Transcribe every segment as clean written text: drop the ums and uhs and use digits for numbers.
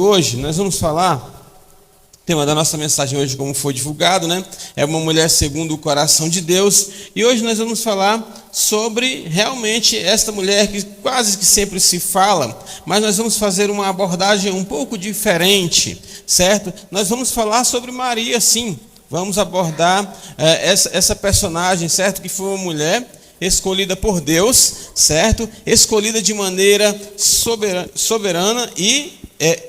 hoje, nós vamos falar, o tema da nossa mensagem hoje, como foi divulgado, né? É uma mulher segundo o coração de Deus. E hoje nós vamos falar sobre realmente esta mulher que quase que sempre se fala, mas nós vamos fazer uma abordagem um pouco diferente, certo? Nós vamos falar sobre Maria, sim. Vamos abordar essa personagem, certo? Que foi uma mulher escolhida por Deus, certo? Escolhida de maneira soberana e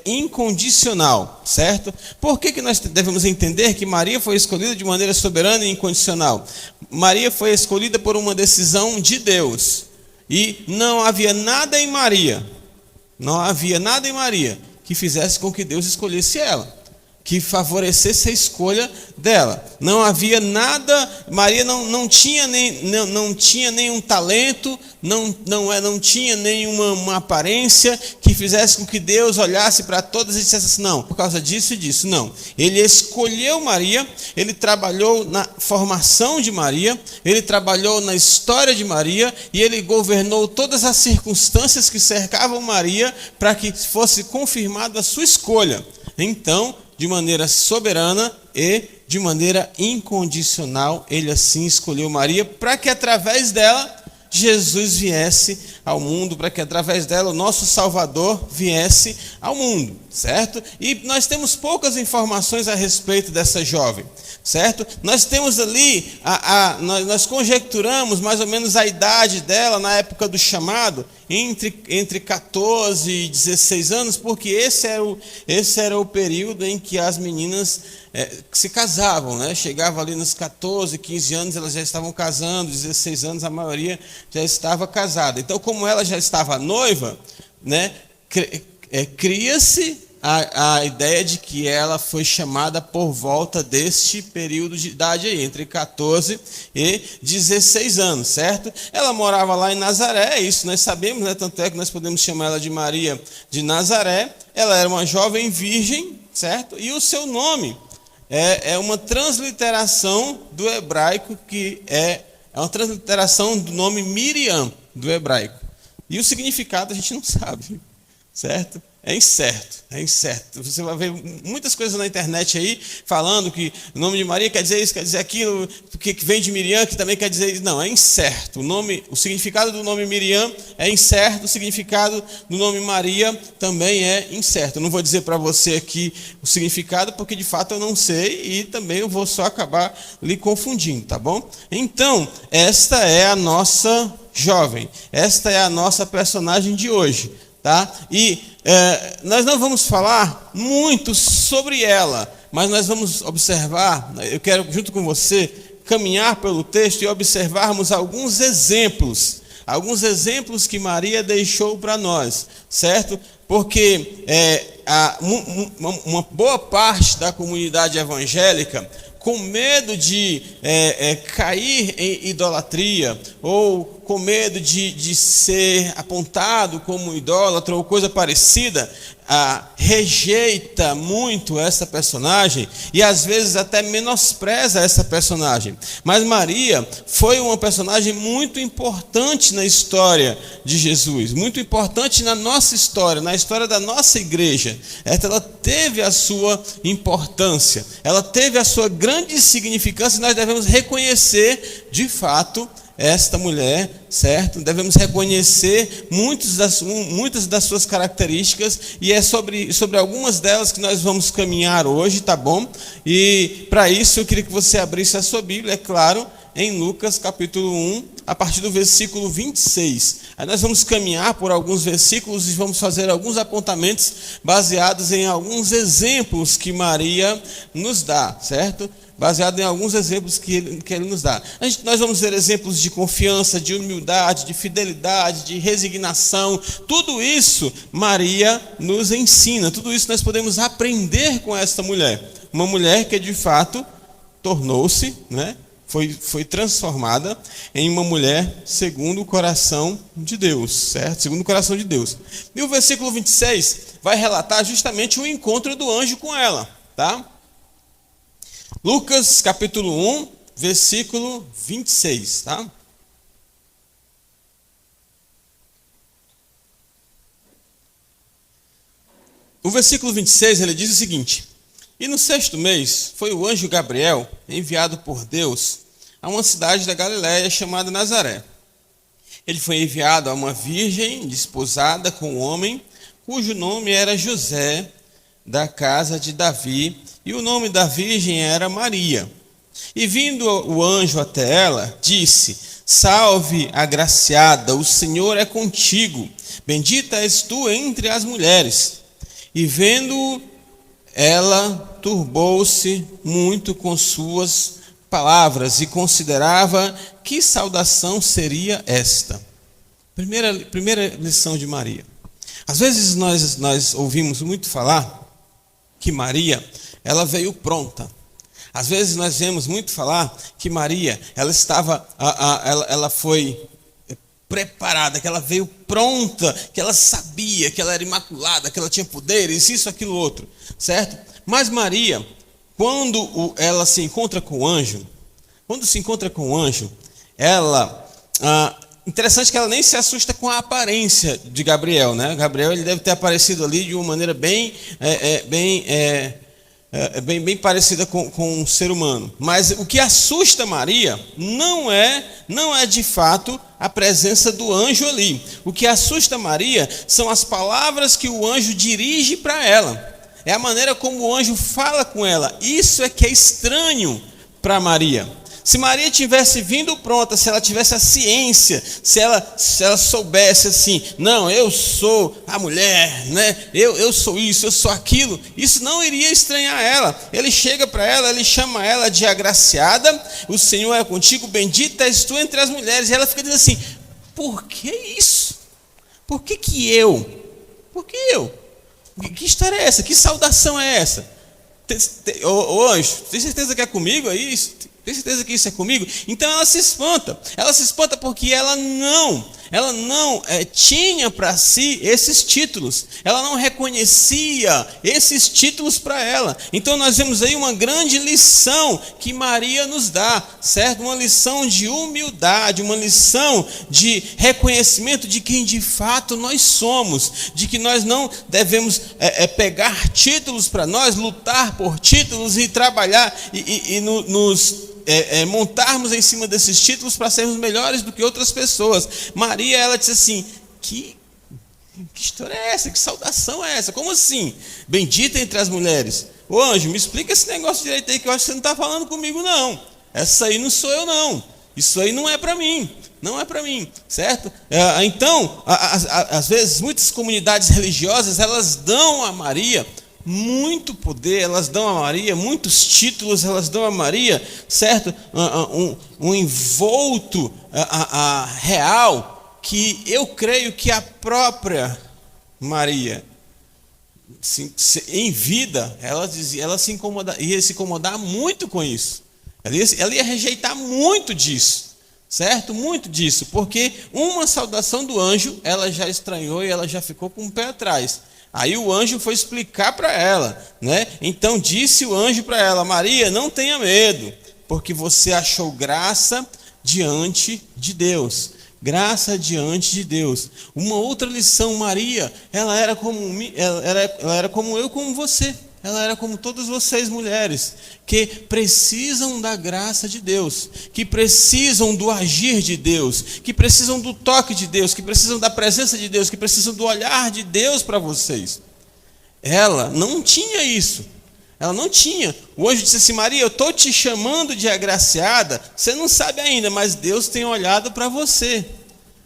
incondicional, certo? Por que nós devemos entender que Maria foi escolhida de maneira soberana e incondicional? Maria foi escolhida por uma decisão de Deus. E não havia nada em Maria que fizesse com que Deus escolhesse ela, que favorecesse a escolha dela. Não havia nada, Maria não tinha nenhum talento, não tinha nenhuma uma aparência que fizesse com que Deus olhasse para todas e dissesse assim, não, por causa disso e disso. Não, ele escolheu Maria, ele trabalhou na formação de Maria, ele trabalhou na história de Maria e ele governou todas as circunstâncias que cercavam Maria para que fosse confirmada a sua escolha. Então, de maneira soberana e de maneira incondicional, ele assim escolheu Maria para que através dela Jesus viesse ao mundo, para que através dela o nosso Salvador viesse ao mundo, certo? E nós temos poucas informações a respeito dessa jovem, certo? Nós temos ali, nós conjecturamos mais ou menos a idade dela na época do chamado, entre 14 e 16 anos, porque esse era o período em que as meninas se casavam, né? Chegava ali nos 14, 15 anos, elas já estavam casando, 16 anos a maioria já estava casada. Então, como ela já estava noiva, né? Cria-se a ideia de que ela foi chamada por volta deste período de idade aí, entre 14 e 16 anos, certo? Ela morava lá em Nazaré, isso nós sabemos, né? Tanto é que nós podemos chamar ela de Maria de Nazaré. Ela era uma jovem virgem, certo? E o seu nome é uma transliteração do hebraico, que é uma transliteração do nome Miriam, do hebraico. E o significado a gente não sabe, certo? É incerto. Você vai ver muitas coisas na internet aí, falando que o nome de Maria quer dizer isso, quer dizer aquilo, que vem de Miriam, que também quer dizer isso. Não, é incerto. O significado do nome Miriam é incerto, o significado do nome Maria também é incerto. Eu não vou dizer para você aqui o significado, porque de fato eu não sei, e também eu vou só acabar lhe confundindo, tá bom? Então, esta é a nossa jovem, esta é a nossa personagem de hoje. Tá? E nós não vamos falar muito sobre ela, mas nós vamos observar, eu quero junto com você caminhar pelo texto e observarmos alguns exemplos que Maria deixou para nós, certo? Porque uma boa parte da comunidade evangélica, com medo de cair em idolatria, ou com medo de ser apontado como idólatra ou coisa parecida, rejeita muito essa personagem e às vezes até menospreza essa personagem. Mas Maria foi uma personagem muito importante na história de Jesus, muito importante na nossa história, na história da nossa igreja. Ela teve a sua importância, ela teve a sua grande significância, e nós devemos reconhecer de fato esta mulher, certo? Devemos reconhecer muitas das suas características, e é sobre algumas delas que nós vamos caminhar hoje, tá bom? E para isso eu queria que você abrisse a sua Bíblia, é claro, em Lucas capítulo 1, a partir do versículo 26. Aí nós vamos caminhar por alguns versículos e vamos fazer alguns apontamentos baseados em alguns exemplos que Maria nos dá, certo? Baseado em alguns exemplos que ele nos dá. Nós vamos ver exemplos de confiança, de humildade, de fidelidade, de resignação. Tudo isso Maria nos ensina, tudo isso nós podemos aprender com esta mulher. Uma mulher que de fato tornou-se, né, foi transformada em uma mulher segundo o coração de Deus, certo? Segundo o coração de Deus. E o versículo 26 vai relatar justamente o encontro do anjo com ela, tá? Lucas capítulo 1, versículo 26, tá? O versículo 26, ele diz o seguinte: e no 6º mês foi o anjo Gabriel enviado por Deus a uma cidade da Galiléia chamada Nazaré. Ele foi enviado a uma virgem desposada com um homem cujo nome era José, da casa de Davi, e o nome da virgem era Maria. E vindo o anjo até ela, disse: salve, agraciada, o Senhor é contigo, bendita és tu entre as mulheres. E vendo ela, turbou-se muito com suas palavras e considerava que saudação seria esta. Primeira lição de Maria. Às vezes nós ouvimos muito falar que Maria, ela veio pronta. Às vezes nós vemos muito falar que Maria, ela foi preparada, que ela veio pronta, que ela sabia, que ela era imaculada, que ela tinha poderes, isso, aquilo, outro, certo? Mas Maria, quando ela se encontra com o anjo, interessante que ela nem se assusta com a aparência de Gabriel, né? Gabriel, ele deve ter aparecido ali de uma maneira bem parecida com um ser humano. Mas o que assusta Maria não é de fato a presença do anjo ali. O que assusta Maria são as palavras que o anjo dirige para ela. É a maneira como o anjo fala com ela. Isso é que é estranho para Maria. Se Maria tivesse vindo pronta, se ela tivesse a ciência, se ela soubesse assim, não, eu sou a mulher, né? Eu sou isso, eu sou aquilo, isso não iria estranhar ela. Ele chega para ela, ele chama ela de agraciada, o Senhor é contigo, bendita és tu entre as mulheres. E ela fica dizendo assim: por que isso? Por que eu? Por que eu? Que história é essa? Que saudação é essa? Ô anjo, tem certeza que é comigo? É isso? Tem certeza que isso é comigo? Então ela se espanta porque ela não tinha para si esses títulos, ela não reconhecia esses títulos para ela. Então nós vemos aí uma grande lição que Maria nos dá, certo? Uma lição de humildade, uma lição de reconhecimento de quem de fato nós somos, de que nós não devemos pegar títulos para nós, lutar por títulos e trabalhar montarmos em cima desses títulos para sermos melhores do que outras pessoas. Maria, ela disse assim: que história é essa? Que saudação é essa? Como assim? Bendita entre as mulheres. Ô anjo, me explica esse negócio direito aí, que eu acho que você não está falando comigo não. Essa aí não sou eu não. Isso aí não é para mim. Não é para mim, certo? Então, às vezes, muitas comunidades religiosas, elas dão a Maria muito poder, elas dão a Maria muitos títulos, elas dão a Maria, certo? Um envolto real, que eu creio que a própria Maria, em vida, ela ia se incomodar muito com isso. Ela ia rejeitar muito disso, certo? Muito disso, porque uma saudação do anjo, ela já estranhou e ela já ficou com o pé atrás. Aí o anjo foi explicar para ela, né? Então disse o anjo para ela: Maria, não tenha medo, porque você achou graça diante de Deus. Graça diante de Deus. Uma outra lição: Maria, ela era como eu, como você. Ela era como todas vocês, mulheres, que precisam da graça de Deus, que precisam do agir de Deus, que precisam do toque de Deus, que precisam da presença de Deus, que precisam do olhar de Deus para vocês. Ela não tinha isso. Ela não tinha. O anjo disse assim: Maria, eu estou te chamando de agraciada, você não sabe ainda, mas Deus tem olhado para você.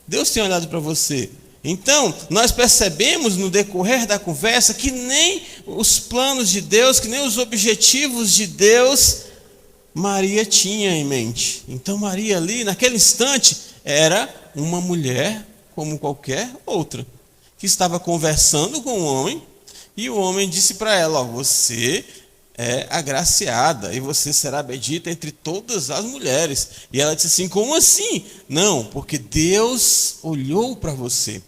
Deus tem olhado para você. Então, nós percebemos no decorrer da conversa que nem os planos de Deus, que nem os objetivos de Deus, Maria tinha em mente. Então, Maria ali, naquele instante, era uma mulher como qualquer outra, que estava conversando com um homem, e o homem disse para ela: você é agraciada, e você será bendita entre todas as mulheres. E ela disse assim: como assim? Não, porque Deus olhou para você.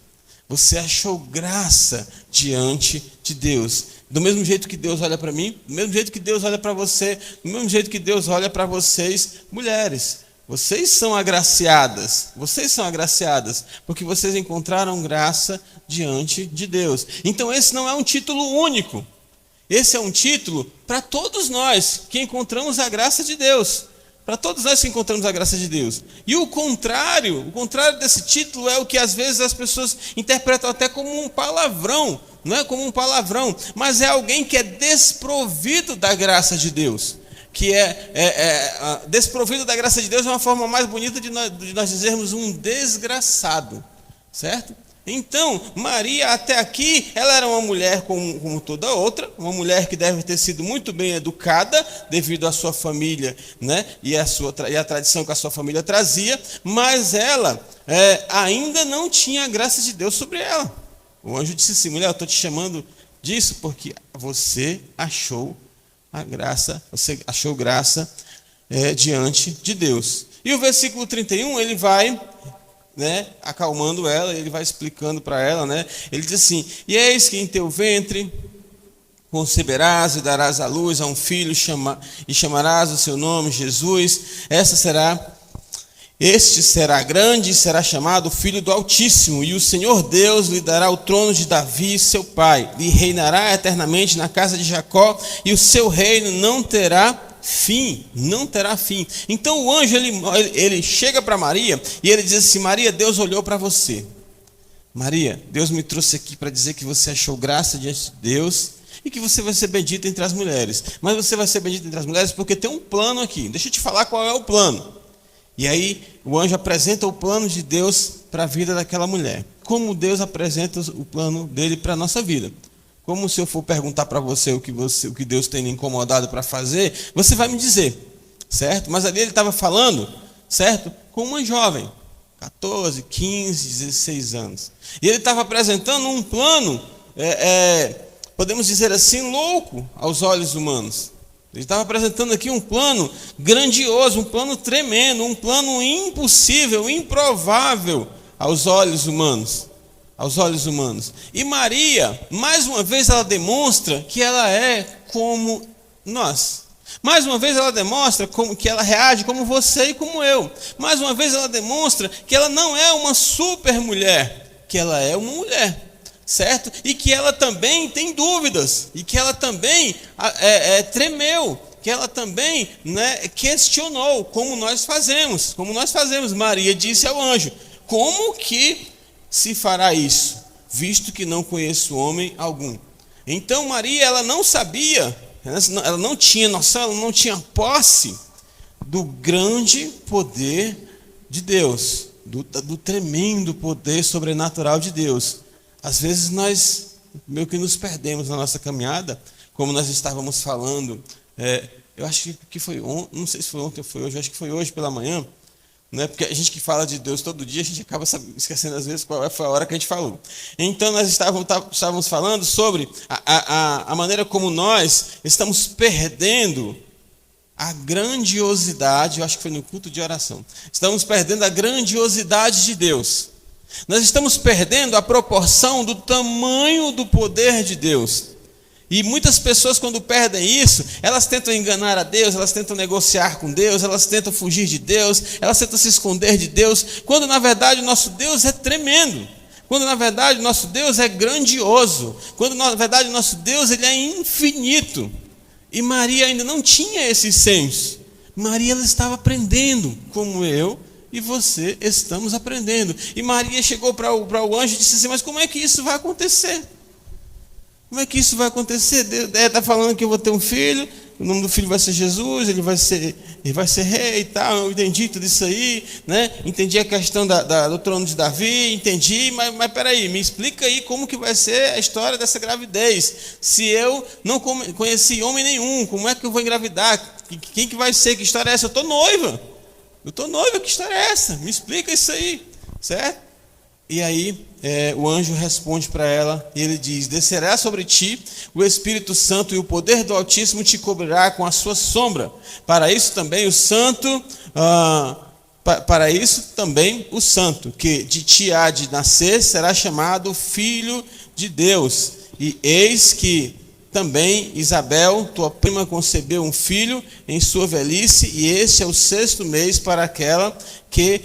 Você achou graça diante de Deus. Do mesmo jeito que Deus olha para mim, do mesmo jeito que Deus olha para você, do mesmo jeito que Deus olha para vocês, mulheres. Vocês são agraciadas, porque vocês encontraram graça diante de Deus. Então esse não é um título único, esse é um título para todos nós que encontramos a graça de Deus. Para todos nós que encontramos a graça de Deus. E o contrário desse título é o que às vezes as pessoas interpretam até como um palavrão. Não é como um palavrão, mas é alguém que é desprovido da graça de Deus. Que desprovido da graça de Deus é uma forma mais bonita de nós dizermos um desgraçado. Certo? Então, Maria até aqui, ela era uma mulher como toda outra, uma mulher que deve ter sido muito bem educada, devido à sua família, né? e a tradição que a sua família trazia, mas ela ainda não tinha a graça de Deus sobre ela. O anjo disse assim: mulher, eu estou te chamando disso porque você achou a graça, você achou graça diante de Deus. E o versículo 31, ele vai... acalmando ela, ele vai explicando para ela, ele diz assim: e eis que em teu ventre conceberás e darás à luz a um filho, e chamarás o seu nome Jesus. Este será grande e será chamado Filho do Altíssimo, e o Senhor Deus lhe dará o trono de Davi, seu pai, e reinará eternamente na casa de Jacó, e o seu reino não terá fim. Então o anjo ele chega para Maria e ele diz assim: Maria, Deus olhou para você. Maria, Deus me trouxe aqui para dizer que você achou graça diante de Deus e que você vai ser bendita entre as mulheres. Mas você vai ser bendita entre as mulheres porque tem um plano aqui. Deixa eu te falar qual é o plano. E aí o anjo apresenta o plano de Deus para a vida daquela mulher. Como Deus apresenta o plano dele para a nossa vida. Como se eu for perguntar para você o que Deus tem me incomodado para fazer, você vai me dizer, certo? Mas ali ele estava falando, certo? Com uma jovem, 14, 15, 16 anos. E ele estava apresentando um plano, podemos dizer assim, louco aos olhos humanos. Ele estava apresentando aqui um plano grandioso, um plano tremendo, um plano impossível, improvável aos olhos humanos. E Maria, mais uma vez, ela demonstra que ela é como nós. Mais uma vez ela demonstra que ela reage como você e como eu. Mais uma vez ela demonstra que ela não é uma super mulher, que ela é uma mulher, certo? E que ela também tem dúvidas, e que ela também tremeu, que ela também questionou, como nós fazemos. Maria disse ao anjo: como que se fará isso, visto que não conheço homem algum? Então Maria, ela não sabia, ela não tinha noção, ela não tinha posse do grande poder de Deus, do tremendo poder sobrenatural de Deus. Às vezes nós meio que nos perdemos na nossa caminhada, como nós estávamos falando, eu acho que foi ontem, não sei se foi ontem ou foi hoje, eu acho que foi hoje pela manhã, porque a gente que fala de Deus todo dia, a gente acaba esquecendo às vezes qual foi a hora que a gente falou. Então nós estávamos falando sobre a maneira como nós estamos perdendo a grandiosidade, eu acho que foi no culto de oração, estamos perdendo a grandiosidade de Deus. Nós estamos perdendo a proporção do tamanho do poder de Deus. E muitas pessoas, quando perdem isso, elas tentam enganar a Deus, elas tentam negociar com Deus, elas tentam fugir de Deus, elas tentam se esconder de Deus, quando na verdade o nosso Deus é tremendo, quando na verdade o nosso Deus é grandioso, quando na verdade o nosso Deus ele é infinito. E Maria ainda não tinha esse senso. Maria, ela estava aprendendo, como eu e você estamos aprendendo. E Maria chegou para o anjo e disse assim: mas como é que isso vai acontecer? Como é que isso vai acontecer? Deus está falando que eu vou ter um filho, o nome do filho vai ser Jesus, ele vai ser rei e tal. Eu entendi tudo isso aí, entendi a questão do trono de Davi, entendi, mas peraí, me explica aí como que vai ser a história dessa gravidez. Se eu não conheci homem nenhum, como é que eu vou engravidar? Quem que vai ser? Que história é essa? Eu estou noiva, que história é essa? Me explica isso aí, certo? E aí o anjo responde para ela, e ele diz: descerá sobre ti o Espírito Santo, e o poder do Altíssimo te cobrirá com a sua sombra. Para isso também o santo que de ti há de nascer será chamado Filho de Deus. E eis que também Isabel, tua prima, concebeu um filho em sua velhice, e este é o 6º mês para aquela que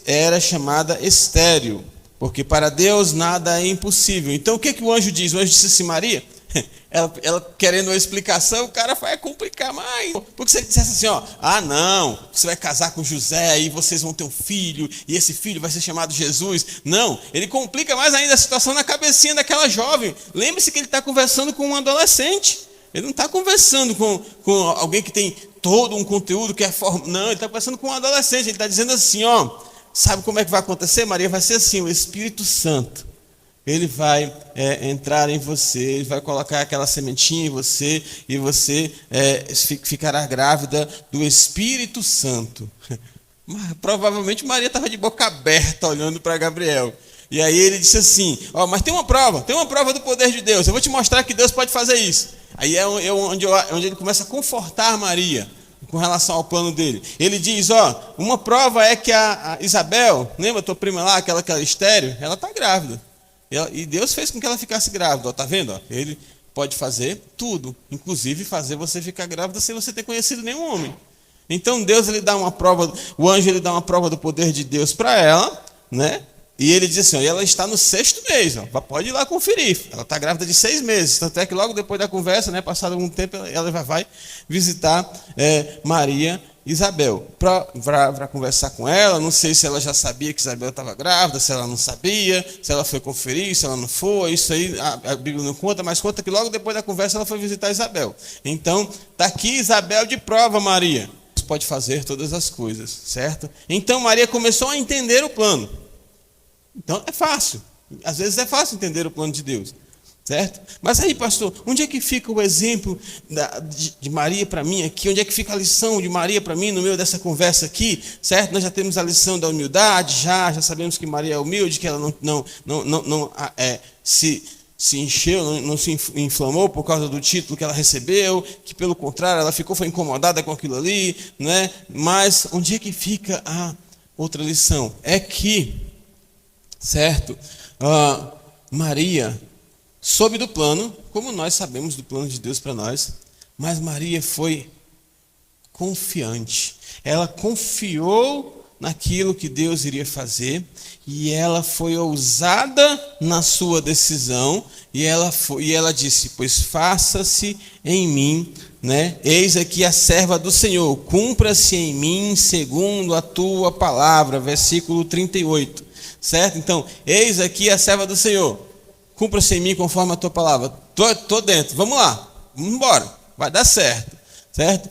era chamada estéril, porque para Deus nada é impossível. Então o que o anjo diz? O anjo disse assim: Maria, ela querendo uma explicação, o cara vai complicar mais. Porque se ele dissesse assim, não, você vai casar com José e vocês vão ter um filho, e esse filho vai ser chamado Jesus. Não, ele complica mais ainda a situação na cabecinha daquela jovem. Lembre-se que ele está conversando com um adolescente. Ele não está conversando com alguém que tem todo um conteúdo que é não, ele está conversando com um adolescente. Ele está dizendo assim, sabe como é que vai acontecer, Maria? Vai ser assim: o Espírito Santo, ele vai entrar em você, ele vai colocar aquela sementinha em você, e você ficará grávida do Espírito Santo. Provavelmente Maria estava de boca aberta olhando para Gabriel. E aí ele disse assim: mas tem uma prova do poder de Deus, eu vou te mostrar que Deus pode fazer isso. Aí é onde ele começa a confortar Maria com relação ao plano dele. Ele diz: uma prova é que a Isabel, lembra tua prima lá, aquela que era estéril, ela está grávida. E Deus fez com que ela ficasse grávida. Está vendo? Ele pode fazer tudo, inclusive fazer você ficar grávida sem você ter conhecido nenhum homem. Então Deus, ele dá uma prova, o anjo, ele dá uma prova do poder de Deus para ela, né? E ele diz assim: ela está no 6º mês, pode ir lá conferir. Ela está grávida de 6 meses. Tanto é que logo depois da conversa, né, passado algum tempo, ela vai visitar Maria Isabel para conversar com ela. Não sei se ela já sabia que Isabel estava grávida, se ela não sabia, se ela foi conferir, se ela não foi. Isso aí a Bíblia não conta, mas conta que logo depois da conversa ela foi visitar Isabel. Então está aqui Isabel de prova, Maria. Deus pode fazer todas as coisas, certo? Então Maria começou a entender o plano. Então é fácil, às vezes é fácil entender o plano de Deus, certo? Mas aí, pastor, onde é que fica o exemplo de Maria para mim aqui? Onde é que fica a lição de Maria para mim no meio dessa conversa aqui, certo? Nós já temos a lição da humildade, já sabemos que Maria é humilde, que ela não se encheu, não se inflamou por causa do título que ela recebeu, que pelo contrário ela foi incomodada com aquilo ali, né? Mas onde é que fica a outra lição? É que, certo, Maria soube do plano, como nós sabemos do plano de Deus para nós, mas Maria foi confiante. Ela confiou naquilo que Deus iria fazer, e ela foi ousada na sua decisão, e ela disse: pois faça-se em mim, né? Eis aqui a serva do Senhor, cumpra-se em mim segundo a tua palavra. Versículo 38. Certo? Então, eis aqui a serva do Senhor, cumpra-se em mim conforme a tua palavra. Tô dentro, vamos lá, vamos embora, vai dar certo, certo?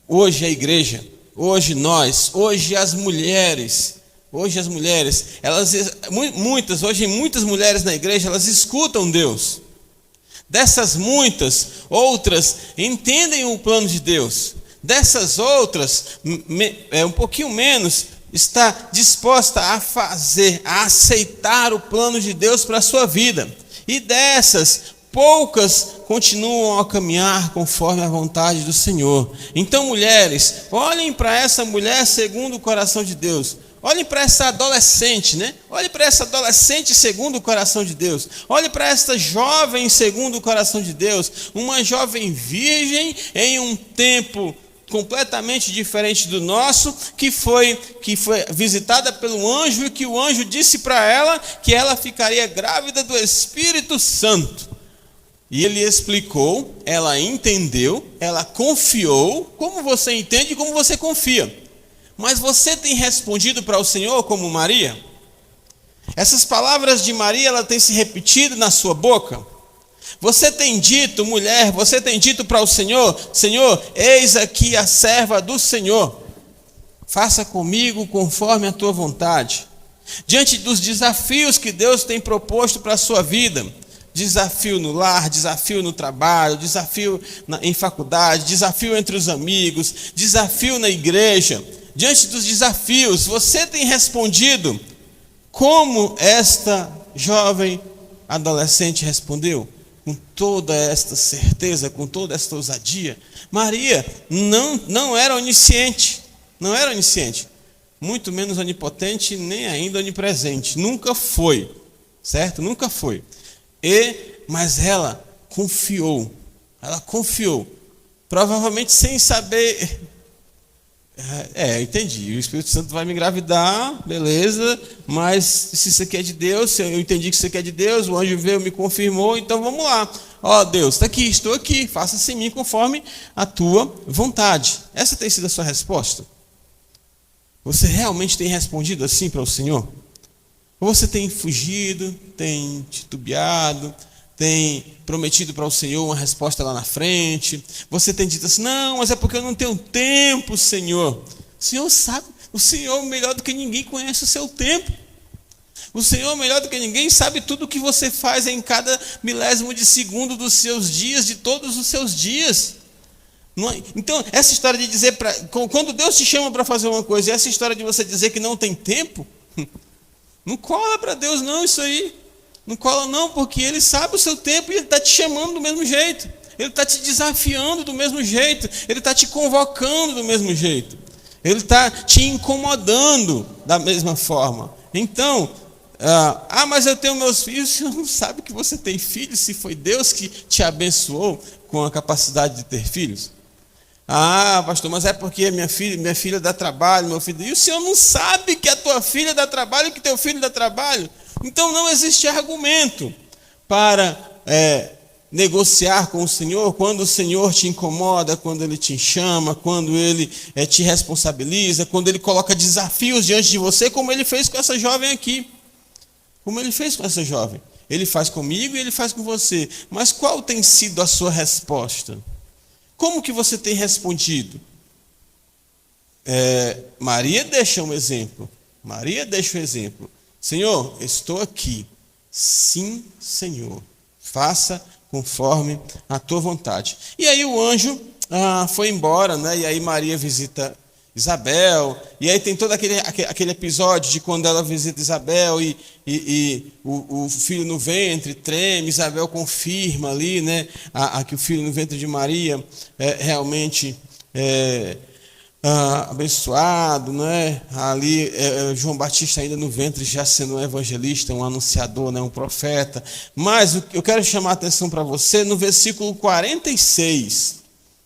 Hoje a igreja, hoje as mulheres, muitas mulheres na igreja, elas escutam Deus. Dessas muitas, outras entendem o plano de Deus. Dessas outras, um pouquinho menos, está disposta a aceitar o plano de Deus para a sua vida. E dessas, poucas continuam a caminhar conforme a vontade do Senhor. Então, mulheres, olhem para essa mulher segundo o coração de Deus. Olhem para essa adolescente, né? Olhem para essa adolescente segundo o coração de Deus. Olhem para esta jovem segundo o coração de Deus. Uma jovem virgem em um tempo completamente diferente do nosso, que foi visitada pelo anjo, e que o anjo disse para ela que ela ficaria grávida do Espírito Santo. E ele explicou, ela entendeu, ela confiou, como você entende e como você confia. Mas você tem respondido para o Senhor como Maria? Essas palavras de Maria, ela tem se repetido na sua boca? Você tem dito, mulher, você tem dito para o Senhor: Senhor, eis aqui a serva do Senhor, faça comigo conforme a tua vontade. Diante dos desafios que Deus tem proposto para a sua vida, desafio no lar, desafio no trabalho, desafio em faculdade, desafio entre os amigos, desafio na igreja, diante dos desafios, você tem respondido como esta jovem adolescente respondeu? Com toda esta certeza, com toda esta ousadia. Maria não era onisciente, muito menos onipotente, nem ainda onipresente, nunca foi, certo? Nunca foi. Mas ela confiou Ela confiou. Provavelmente sem saber. Entendi. O Espírito Santo vai me engravidar, beleza. Mas se isso aqui é de Deus, se eu entendi que isso aqui é de Deus, o anjo veio, me confirmou, então vamos lá. Ó, Deus, está aqui, estou aqui. Faça-se em mim conforme a tua vontade. Essa tem sido a sua resposta? Você realmente tem respondido assim para o Senhor? Ou você tem fugido, tem titubeado, tem prometido para o Senhor uma resposta lá na frente? Você tem dito assim: não, mas é porque eu não tenho tempo, Senhor. O Senhor sabe, o Senhor melhor do que ninguém conhece o seu tempo. O Senhor melhor do que ninguém sabe tudo o que você faz em cada milésimo de segundo dos seus dias, de todos os seus dias. Então, essa história de dizer, quando Deus te chama para fazer uma coisa, e essa história de você dizer que não tem tempo, não cola para Deus não isso aí. Não cola não, porque Ele sabe o seu tempo e Ele está te chamando do mesmo jeito. Ele está te desafiando do mesmo jeito. Ele está te convocando do mesmo jeito. Ele está te incomodando da mesma forma. Então, mas eu tenho meus filhos. O Senhor não sabe que você tem filhos, se foi Deus que te abençoou com a capacidade de ter filhos? Pastor, mas é porque minha filha dá trabalho, meu filho. E o Senhor não sabe que a tua filha dá trabalho e que teu filho dá trabalho? Então não existe argumento para negociar com o Senhor quando o Senhor te incomoda, quando Ele te chama, quando Ele te responsabiliza, quando Ele coloca desafios diante de você, como Ele fez com essa jovem aqui. Como Ele fez com essa jovem. Ele faz comigo e Ele faz com você. Mas qual tem sido a sua resposta? Como que você tem respondido? Maria deixa um exemplo. Maria deixa um exemplo. Senhor, estou aqui. Sim, Senhor. Faça conforme a tua vontade. E aí o anjo foi embora, né? E aí Maria visita Isabel. E aí tem todo aquele episódio de quando ela visita Isabel e o filho no ventre treme. Isabel confirma ali, né? Que o filho no ventre de Maria realmente abençoado, né? Ali João Batista ainda no ventre, já sendo um evangelista, um anunciador, né? Um profeta. Mas eu quero chamar a atenção para você no versículo 46,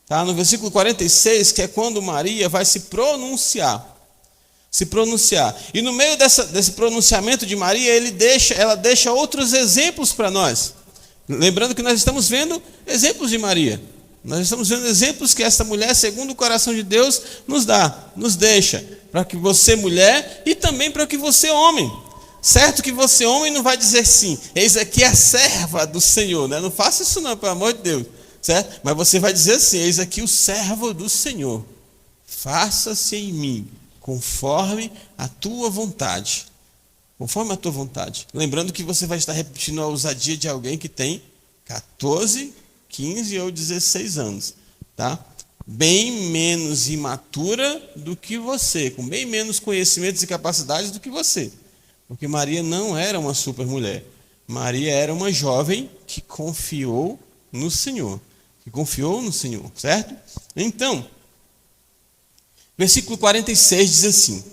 tá? No versículo 46, que é quando Maria vai se pronunciar. E no meio desse pronunciamento de Maria, ela deixa outros exemplos para nós. Lembrando que nós estamos vendo exemplos de Maria. Nós estamos vendo exemplos que essa mulher, segundo o coração de Deus, nos deixa. Para que você, mulher, e também para que você, homem. Certo que você, homem, não vai dizer sim, eis aqui a serva do Senhor, né? Não faça isso não, pelo amor de Deus. Certo? Mas você vai dizer assim: eis aqui o servo do Senhor. Faça-se em mim, conforme a tua vontade. Conforme a tua vontade. Lembrando que você vai estar repetindo a ousadia de alguém que tem 14, 15 ou 16 anos, tá? Bem menos imatura do que você, com bem menos conhecimentos e capacidades do que você. Porque Maria não era uma super mulher. Maria era uma jovem que confiou no Senhor. Certo? Então, versículo 46 diz assim: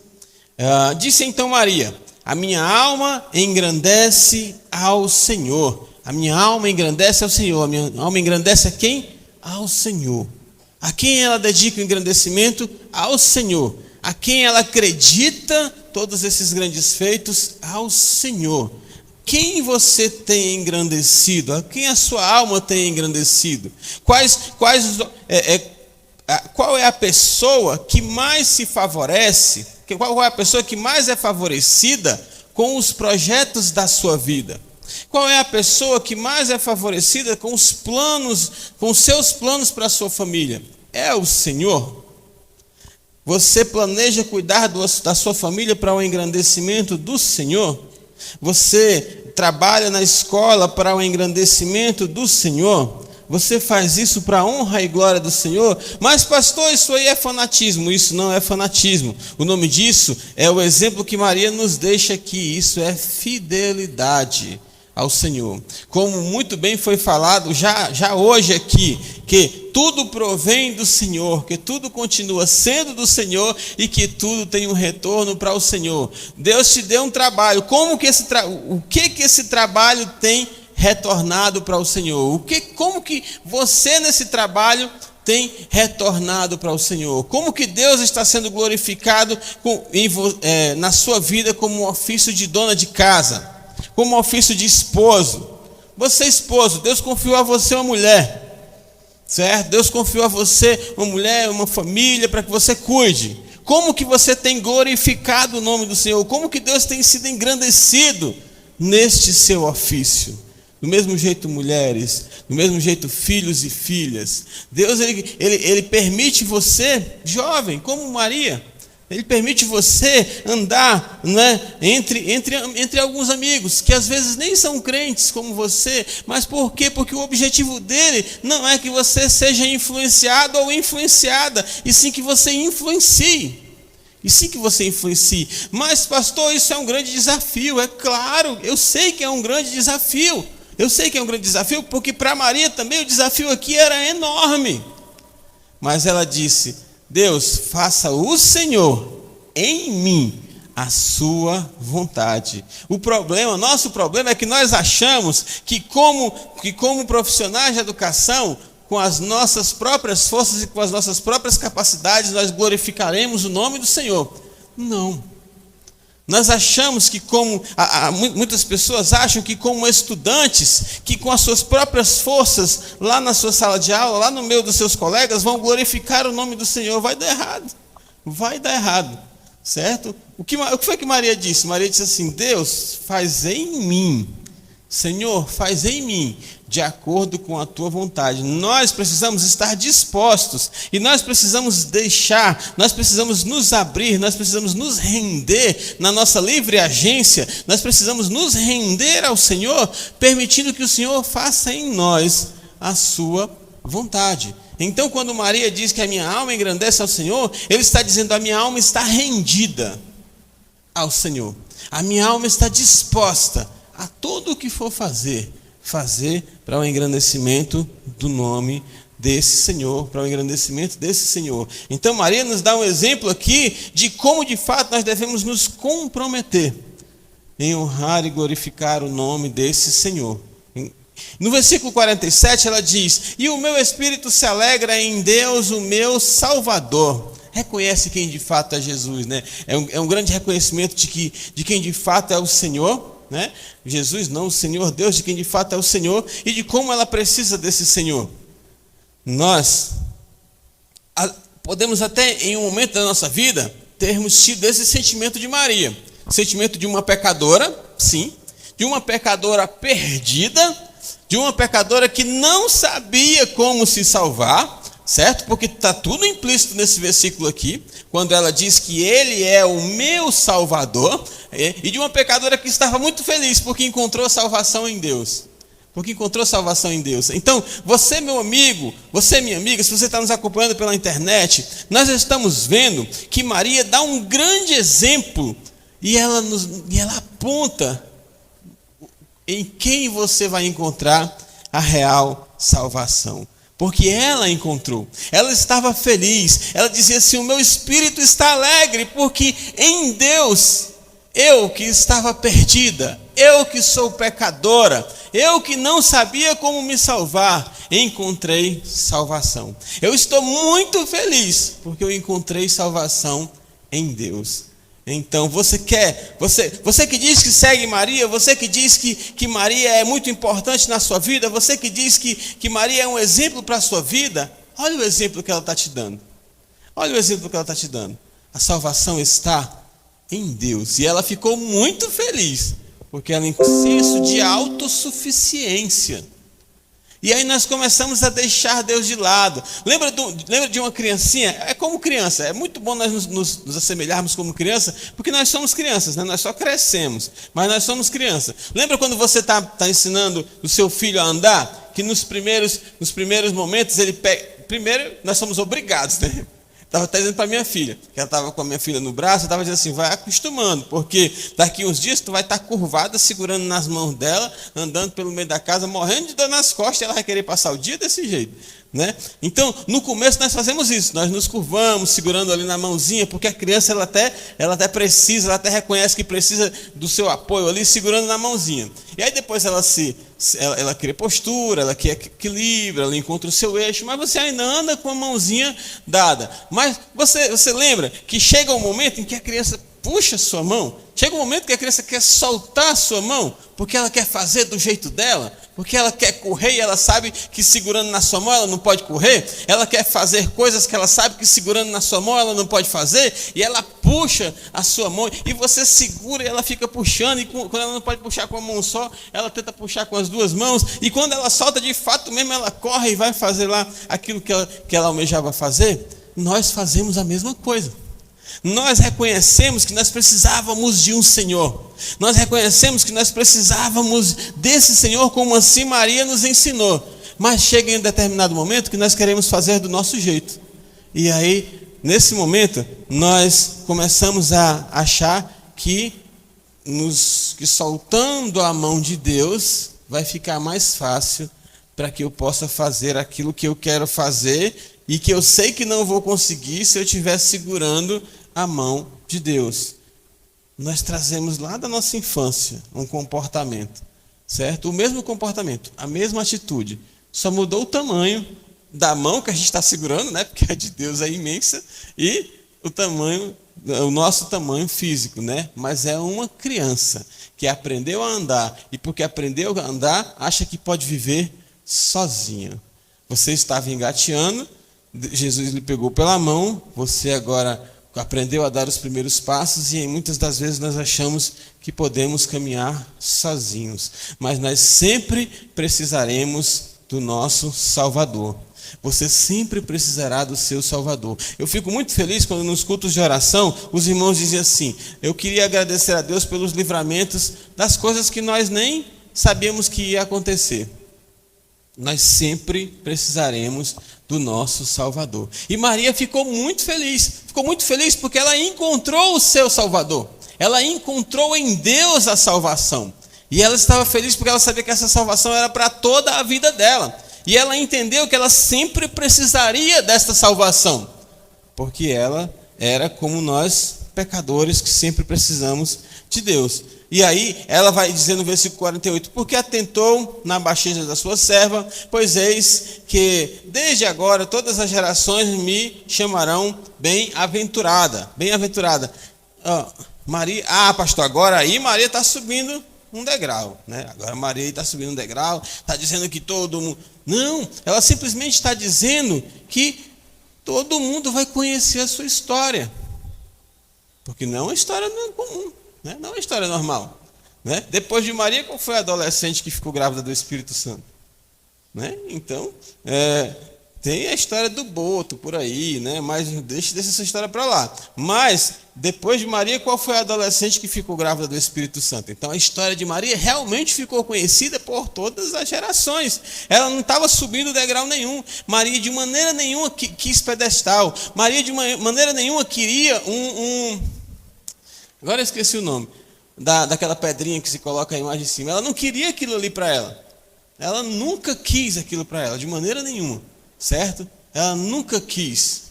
disse então Maria: a minha alma engrandece ao Senhor. A minha alma engrandece ao Senhor. A minha alma engrandece a quem? Ao Senhor. A quem ela dedica o engrandecimento? Ao Senhor. A quem ela acredita todos esses grandes feitos? Ao Senhor. Quem você tem engrandecido? A quem a sua alma tem engrandecido? Qual é a pessoa que mais se favorece? Qual é a pessoa que mais é favorecida com os projetos da sua vida? Qual é a pessoa que mais é favorecida com os seus planos para a sua família? É o Senhor. Você planeja cuidar da sua família para o engrandecimento do Senhor? Você trabalha na escola para o engrandecimento do Senhor? Você faz isso para a honra e glória do Senhor? Mas pastor, isso aí é fanatismo. Isso não é fanatismo. O nome disso é o exemplo que Maria nos deixa aqui. Isso é fidelidade ao Senhor. Como muito bem foi falado já hoje aqui, que tudo provém do Senhor, que tudo continua sendo do Senhor e que tudo tem um retorno para o Senhor. Deus te deu um trabalho. O que esse trabalho tem retornado para o Senhor? Como que você nesse trabalho tem retornado para o Senhor? Como que Deus está sendo glorificado na sua vida como um ofício de dona de casa, como um ofício de esposo? Você esposo, Deus confiou a você uma mulher, certo? Deus confiou a você uma mulher, uma família para que você cuide. Como que você tem glorificado o nome do Senhor? Como que Deus tem sido engrandecido neste seu ofício? Do mesmo jeito, mulheres, do mesmo jeito, filhos e filhas. Deus, ele permite você, jovem, como Maria, Ele permite você andar, né, entre alguns amigos, que às vezes nem são crentes como você. Mas por quê? Porque o objetivo dele não é que você seja influenciado ou influenciada, e sim que você influencie. Mas, pastor, isso é um grande desafio. É claro, eu sei que é um grande desafio. Porque para Maria também o desafio aqui era enorme. Mas ela disse: Deus, faça o Senhor em mim a sua vontade. Nosso problema é que nós achamos que como profissionais de educação, com as nossas próprias forças e com as nossas próprias capacidades, nós glorificaremos o nome do Senhor. Não. Nós achamos que muitas pessoas acham que como estudantes, que com as suas próprias forças, lá na sua sala de aula, lá no meio dos seus colegas, vão glorificar o nome do Senhor. Vai dar errado, certo? O que foi que Maria disse? Maria disse assim: Deus, faz em mim, Senhor, faz em mim, de acordo com a tua vontade. Nós precisamos estar dispostos, e nós precisamos nós precisamos nos abrir, nós precisamos nos render na nossa livre agência, nós precisamos nos render ao Senhor, permitindo que o Senhor faça em nós a sua vontade. Então, quando Maria diz que a minha alma engrandece ao Senhor, ele está dizendo: a minha alma está rendida ao Senhor, a minha alma está disposta a tudo o que for fazer para o engrandecimento do nome desse Senhor, para o engrandecimento desse Senhor. Então Maria nos dá um exemplo aqui de como de fato nós devemos nos comprometer em honrar e glorificar o nome desse Senhor. No versículo 47 ela diz: e o meu espírito se alegra em Deus, o meu Salvador. Reconhece quem de fato é Jesus, né? É um grande reconhecimento de quem de fato é o Senhor, né? Jesus não, o Senhor Deus, de quem de fato é o Senhor, e de como ela precisa desse Senhor. Nós podemos até em um momento da nossa vida termos tido esse sentimento de Maria, sentimento de uma pecadora, sim, de uma pecadora perdida, de uma pecadora que não sabia como se salvar, certo? Porque está tudo implícito nesse versículo aqui, quando ela diz que Ele é o meu Salvador, e de uma pecadora que estava muito feliz porque encontrou salvação em Deus. Então, você, meu amigo, você, minha amiga, se você está nos acompanhando pela internet, nós estamos vendo que Maria dá um grande exemplo, e ela aponta em quem você vai encontrar a real salvação. Porque ela encontrou, ela estava feliz, ela dizia assim: o meu espírito está alegre, porque em Deus, eu que estava perdida, eu que sou pecadora, eu que não sabia como me salvar, encontrei salvação. Eu estou muito feliz, porque eu encontrei salvação em Deus. Então, você que diz que segue Maria, você que diz que Maria é muito importante na sua vida, você que diz que Maria é um exemplo para a sua vida, olha o exemplo que ela está te dando. A salvação está em Deus. E ela ficou muito feliz, porque ela tem um senso de autossuficiência. E aí nós começamos a deixar Deus de lado. Lembra de uma criancinha? É como criança. É muito bom nós nos assemelharmos como criança, porque nós somos crianças, né? Nós só crescemos, mas nós somos crianças. Lembra quando você está ensinando o seu filho a andar? Que nos primeiros momentos ele pega. Primeiro, nós somos obrigados, né? Estava dizendo para minha filha, que ela estava com a minha filha no braço, eu estava dizendo assim: vai acostumando, porque daqui uns dias tu vai estar curvada, segurando nas mãos dela, andando pelo meio da casa, morrendo de dor nas costas, e ela vai querer passar o dia desse jeito. né? Então, no começo nós fazemos isso, nós nos curvamos, segurando ali na mãozinha, porque a criança ela até precisa, ela até reconhece que precisa do seu apoio ali, segurando na mãozinha. E aí depois ela cria postura, ela cria equilíbrio, ela encontra o seu eixo, mas você ainda anda com a mãozinha dada. Mas você lembra que chega um momento em que a criança puxa a sua mão, chega um momento que a criança quer soltar a sua mão, porque ela quer fazer do jeito dela, porque ela quer correr e ela sabe que segurando na sua mão ela não pode correr, ela quer fazer coisas que ela sabe que segurando na sua mão ela não pode fazer, e ela puxa a sua mão, e você segura e ela fica puxando, e quando ela não pode puxar com a mão só, ela tenta puxar com as duas mãos, e quando ela solta de fato mesmo, ela corre e vai fazer lá aquilo que ela almejava fazer. Nós fazemos a mesma coisa. Nós reconhecemos que nós precisávamos de um Senhor. Nós reconhecemos que nós precisávamos desse Senhor, como assim Maria nos ensinou. Mas chega em um determinado momento que nós queremos fazer do nosso jeito. E aí, nesse momento, nós começamos a achar que soltando a mão de Deus vai ficar mais fácil para que eu possa fazer aquilo que eu quero fazer e que eu sei que não vou conseguir se eu estiver segurando a mão de Deus. Nós trazemos lá da nossa infância um comportamento, certo? O mesmo comportamento, a mesma atitude, só mudou o tamanho da mão que a gente está segurando, né? Porque a de Deus é imensa, e o nosso tamanho físico, né? Mas é uma criança que aprendeu a andar, e porque aprendeu a andar, acha que pode viver sozinha. Você estava engateando, Jesus lhe pegou pela mão, você agora aprendeu a dar os primeiros passos, e muitas das vezes nós achamos que podemos caminhar sozinhos, mas nós sempre precisaremos do nosso Salvador. Você sempre precisará do seu Salvador. Eu fico muito feliz quando nos cultos de oração os irmãos dizem assim: eu queria agradecer a Deus pelos livramentos das coisas que nós nem sabíamos que ia acontecer. Nós sempre precisaremos do nosso Salvador. E Maria ficou muito feliz porque ela encontrou o seu Salvador. Ela encontrou em Deus a salvação. E ela estava feliz porque ela sabia que essa salvação era para toda a vida dela. E ela entendeu que ela sempre precisaria desta salvação, porque ela era como nós, pecadores, que sempre precisamos de Deus. E aí ela vai dizer no versículo 48, porque atentou na baixeza da sua serva, pois eis que desde agora todas as gerações me chamarão bem-aventurada. Bem-aventurada. Maria, pastor, agora aí Maria está subindo um degrau, né? Agora Maria está subindo um degrau, está dizendo que todo mundo... Não, ela simplesmente está dizendo que todo mundo vai conhecer a sua história, porque não é uma história comum, né? Não é uma história normal, né? Depois de Maria, qual foi a adolescente que ficou grávida do Espírito Santo? Né? Então, tem a história do Boto por aí, né? Mas deixa essa história para lá. Mas, depois de Maria, qual foi a adolescente que ficou grávida do Espírito Santo? Então, a história de Maria realmente ficou conhecida por todas as gerações. Ela não estava subindo degrau nenhum. Maria, de maneira nenhuma, quis pedestal. Maria, de maneira nenhuma, queria Agora eu esqueci o nome. Daquela pedrinha que se coloca a imagem em cima. Ela não queria aquilo ali para ela. Ela nunca quis aquilo para ela, de maneira nenhuma. Certo? Ela nunca quis,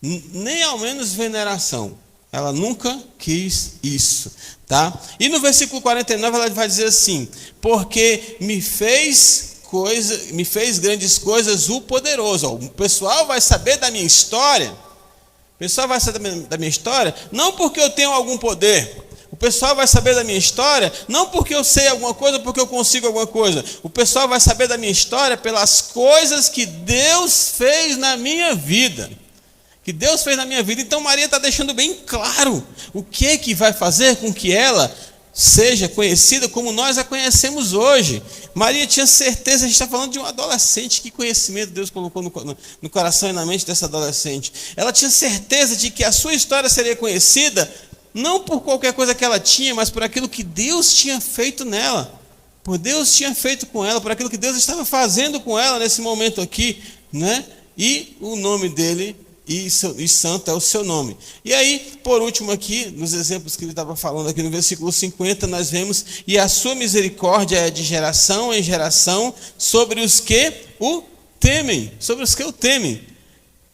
nem ao menos veneração. Ela nunca quis isso, tá? E no versículo 49 ela vai dizer assim: porque me fez grandes coisas o poderoso. O pessoal vai saber da minha história. O pessoal vai saber da minha história não porque eu tenho algum poder. O pessoal vai saber da minha história não porque eu sei alguma coisa, porque eu consigo alguma coisa. O pessoal vai saber da minha história pelas coisas que Deus fez na minha vida. Que Deus fez na minha vida. Então Maria está deixando bem claro o que vai fazer com que ela seja conhecida como nós a conhecemos hoje. Maria tinha certeza, a gente está falando de um adolescente, que conhecimento Deus colocou no coração e na mente dessa adolescente. Ela tinha certeza de que a sua história seria conhecida não por qualquer coisa que ela tinha, mas por aquilo que Deus tinha feito nela. Por Deus tinha feito com ela, por aquilo que Deus estava fazendo com ela nesse momento aqui, né? E o nome dele, e santo é o seu nome. E aí, por último aqui, nos exemplos que ele estava falando aqui no versículo 50, nós vemos: e a sua misericórdia é de geração em geração sobre os que o temem, sobre os que o temem.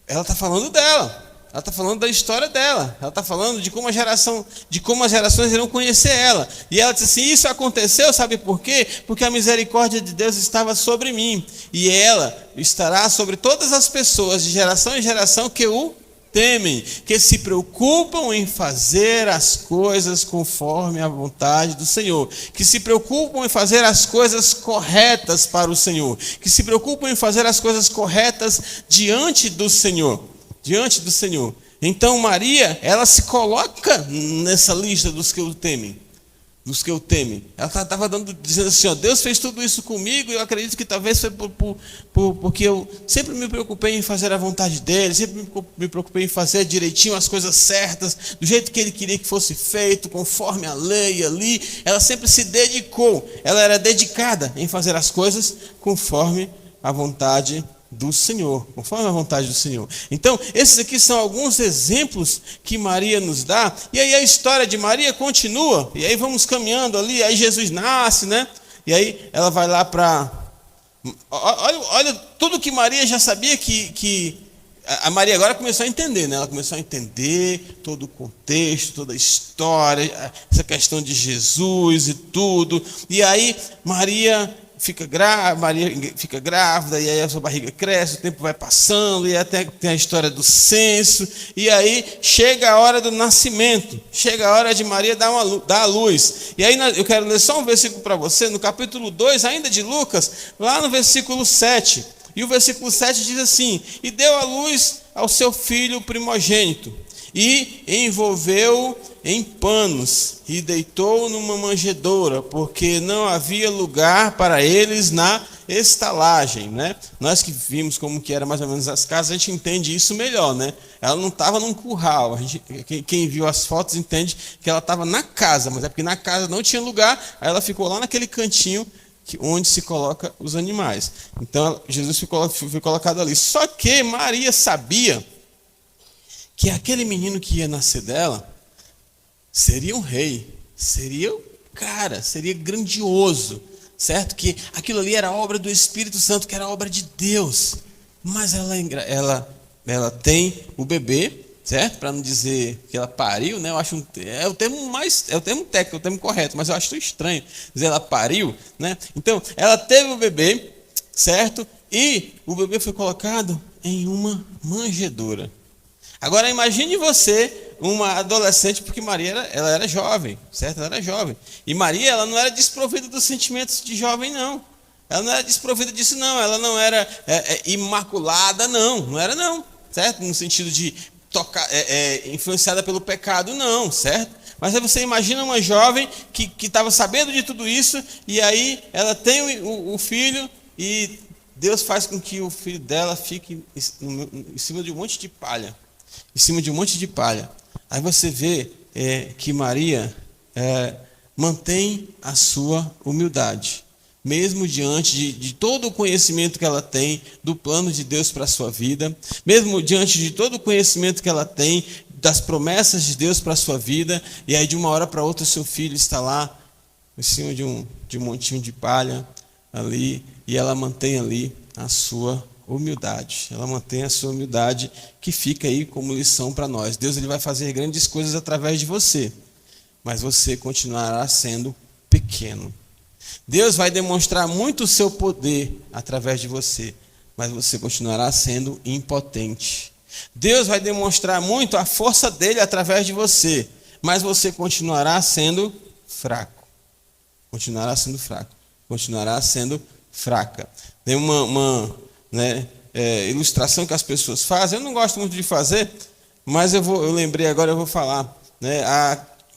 Ela está falando dela. Ela está falando da história dela. Ela está falando de como as gerações irão conhecer ela. E ela diz assim: isso aconteceu, sabe por quê? Porque a misericórdia de Deus estava sobre mim. E ela estará sobre todas as pessoas, de geração em geração, que o temem, que se preocupam em fazer as coisas conforme a vontade do Senhor, que se preocupam em fazer as coisas corretas para o Senhor, que se preocupam em fazer as coisas corretas diante do Senhor. Diante do Senhor. Então Maria, ela se coloca nessa lista dos que o temem. Dos que o temem. Ela estava dizendo assim: ó, Deus fez tudo isso comigo, e eu acredito que talvez foi porque eu sempre me preocupei em fazer a vontade dele, sempre me preocupei em fazer direitinho as coisas certas, do jeito que ele queria que fosse feito, conforme a lei ali. Ela sempre se dedicou, ela era dedicada em fazer as coisas conforme a vontade do Senhor, conforme a vontade do Senhor. Então, esses aqui são alguns exemplos que Maria nos dá, e aí a história de Maria continua, e aí vamos caminhando ali, aí Jesus nasce, né? E aí ela vai lá para... Olha tudo que Maria já sabia que... A Maria agora começou a entender, né? Ela começou a entender todo o contexto, toda a história, essa questão de Jesus e tudo, e aí Maria fica grávida, e aí a sua barriga cresce, o tempo vai passando, e até tem a história do censo, e aí chega a hora do nascimento, chega a hora de Maria dar a luz. E aí eu quero ler só um versículo para você, no capítulo 2, ainda de Lucas, lá no versículo 7. E o versículo 7 diz assim: e deu a luz ao seu filho primogênito, e envolveu em panos, e deitou numa manjedoura, porque não havia lugar para eles na estalagem, né? Nós que vimos como que era mais ou menos as casas, a gente entende isso melhor, né? Ela não estava num curral. Quem viu as fotos entende que ela estava na casa, mas é porque na casa não tinha lugar, aí ela ficou lá naquele cantinho onde se coloca os animais. Então Jesus foi colocado ali. Só que Maria sabia que aquele menino que ia nascer dela seria um rei, seria grandioso, certo? Que aquilo ali era obra do Espírito Santo, que era obra de Deus. Mas ela tem o bebê, certo? Para não dizer que ela pariu, né? Eu acho é o termo técnico, o termo correto, mas eu acho estranho dizer ela pariu, né? Então, ela teve o bebê, certo? E o bebê foi colocado em uma manjedoura. Agora imagine você, uma adolescente, porque Maria ela era jovem, certo? Ela era jovem. E Maria, ela não era desprovida dos sentimentos de jovem, não. Ela não era desprovida disso, não. Ela não era imaculada, não era não, certo? No sentido de influenciada pelo pecado, não, certo? Mas aí você imagina uma jovem que estava sabendo de tudo isso, e aí ela tem o filho, e Deus faz com que o filho dela fique em cima de um monte de palha. Em cima de um monte de palha. Aí você vê que Maria mantém a sua humildade, mesmo diante de todo o conhecimento que ela tem do plano de Deus para a sua vida, mesmo diante de todo o conhecimento que ela tem das promessas de Deus para a sua vida, e aí de uma hora para outra o seu filho está lá em cima de um montinho de palha ali, e ela mantém ali a sua humildade. Ela mantém a sua humildade, que fica aí como lição para nós. Deus ele vai fazer grandes coisas através de você, mas você continuará sendo pequeno. Deus vai demonstrar muito o seu poder através de você, mas você continuará sendo impotente. Deus vai demonstrar muito a força dele através de você, mas você continuará sendo fraco. Continuará sendo fraco. Continuará sendo fraca. Tem uma ilustração que as pessoas fazem. Eu não gosto muito de fazer, mas eu lembrei agora, eu vou falar. Né?